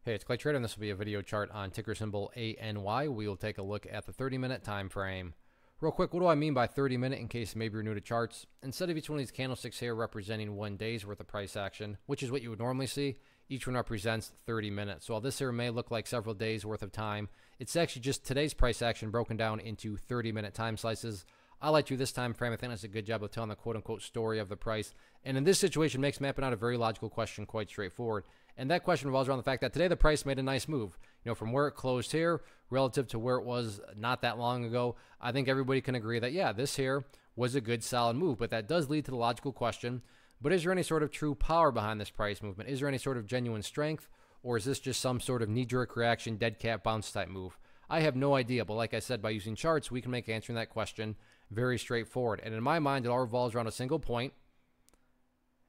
Hey, it's Clay Trader, and this will be a video chart on ticker symbol ANY. We will take a look at the 30-minute time frame. Real quick, what do I mean by 30-minute in case maybe you're new to charts? Instead of each one of these candlesticks here representing 1 day's worth of price action, which is what you would normally see, each one represents 30 minutes. So while this here may look like several days worth of time, it's actually just today's price action broken down into 30-minute time slices. I like to do this time frame. I think that's a good job of telling the quote-unquote story of the price. And in this situation, makes mapping out a very logical question quite straightforward. And that question revolves around the fact that today the price made a nice move. You know, from where it closed here relative to where it was not that long ago, I think everybody can agree that, yeah, this here was a good solid move. But that does lead to the logical question, but is there any sort of true power behind this price movement? Is there any sort of genuine strength? Or is this just some sort of knee-jerk reaction, dead cat bounce type move? I have no idea, but like I said, by using charts, we can make answering that question very straightforward. And in my mind, it all revolves around a single point.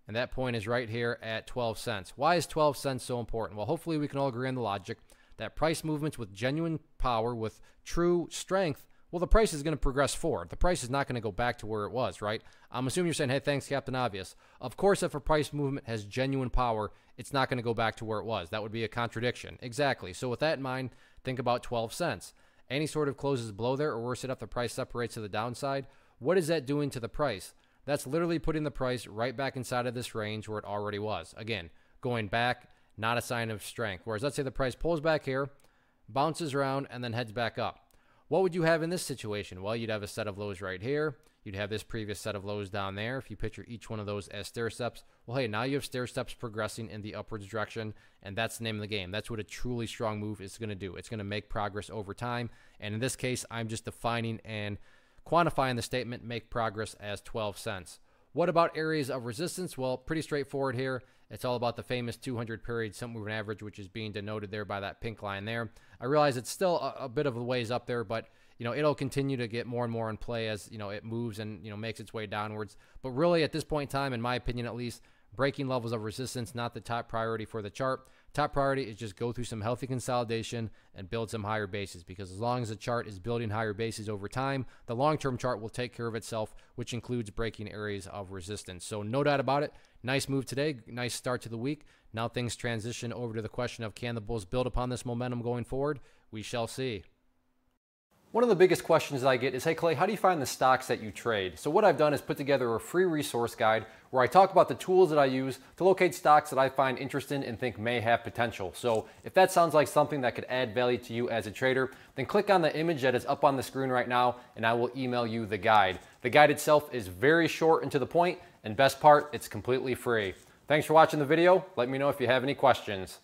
And that point is right here at 12 cents. Why is 12 cents so important? Well, hopefully we can all agree on the logic that price movements with genuine power, with true strength, well, the price is going to progress forward. The price is not going to go back to where it was, right? I'm assuming you're saying, hey, thanks, Captain Obvious. Of course, if a price movement has genuine power, it's not going to go back to where it was. That would be a contradiction. Exactly. So with that in mind, think about 12 cents. Any sort of closes below there, or worse it up, the price separates to the downside. What is that doing to the price? That's literally putting the price right back inside of this range where it already was. Again, going back, not a sign of strength. Whereas let's say the price pulls back here, bounces around, and then heads back up. What would you have in this situation? Well, you'd have a set of lows right here. You'd have this previous set of lows down there. If you picture each one of those as stair steps, well, hey, now you have stair steps progressing in the upwards direction, and that's the name of the game. That's what a truly strong move is going to do. It's going to make progress over time. And in this case, I'm just defining and quantifying the statement make progress as 12 cents. What about areas of resistance? Well, pretty straightforward here. It's all about the famous 200 period simple moving average, which is being denoted there by that pink line there. I realize it's still a bit of a ways up there, but you know, it'll continue to get more and more in play as, you know, it moves and, you know, makes its way downwards. But really at this point in time, in my opinion at least, breaking levels of resistance, not the top priority for the chart. Top priority is just go through some healthy consolidation and build some higher bases, because as long as the chart is building higher bases over time, the long-term chart will take care of itself, which includes breaking areas of resistance. So no doubt about it. Nice move today. Nice start to the week. Now things transition over to the question of, can the bulls build upon this momentum going forward? We shall see. One of the biggest questions that I get is, hey Clay, how do you find the stocks that you trade? So what I've done is put together a free resource guide where I talk about the tools that I use to locate stocks that I find interesting and think may have potential. So if that sounds like something that could add value to you as a trader, then click on the image that is up on the screen right now and I will email you the guide. The guide itself is very short and to the point, and best part, it's completely free. Thanks for watching the video. Let me know if you have any questions.